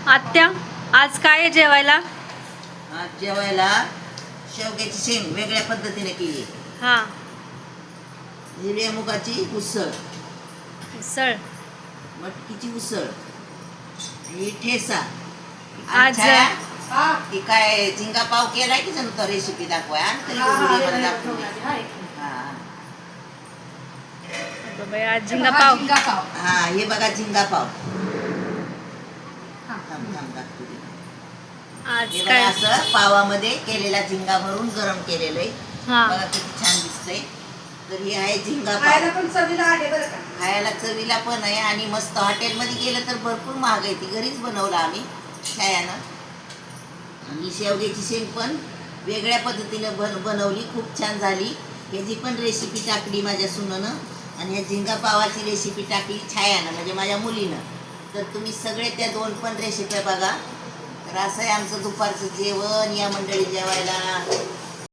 आत्या, आज काय आहे जेवायला? आज जेवायला शेवग्याची शेंग वेगळ्या पद्धतीने केली. हा, हिरव्या मुगाची उसळ, उसळ. मटकीची उसळ, ही ठेसा. आज की काय झिंगा पाव केलाय की जण तो रेसिपी दाखवाय आणि तरी व्हिडिओ दाखवली. हा बाबा, आज झिंगा पाव. हा, हे बघा झिंगा पाव. थांब दाखवते. आज हे काय? बघा असं पावामध्ये केलेला झिंगा भरून गरम केलेलं आहे. हा, बघा किती छान दिसतंय. तर हे आहे झिंगा पाव. खायला पण चवीला आहे बरं का. खायला चवीला पण आहे आणि मस्त. हॉटेलमध्ये गेलं तर भरपूर महाग आहे. ती घरीच बनवलं आम्ही छायानं. आणि शेवग्याची शेंग पण वेगळ्या पद्धतीनं बनवली, खूप छान झाली. ह्याची पण रेसिपी टाकली माझ्या सुनेनं आणि ह्या झिंगा पावाची रेसिपी टाकली छायानं, म्हणजे माझ्या मुलीनं. तर तुम्ही सगळे त्या दोन पण रेसिपी बघा. तर असं आहे आमचं दुपारचं जेवण. या मंडळी जेवायला.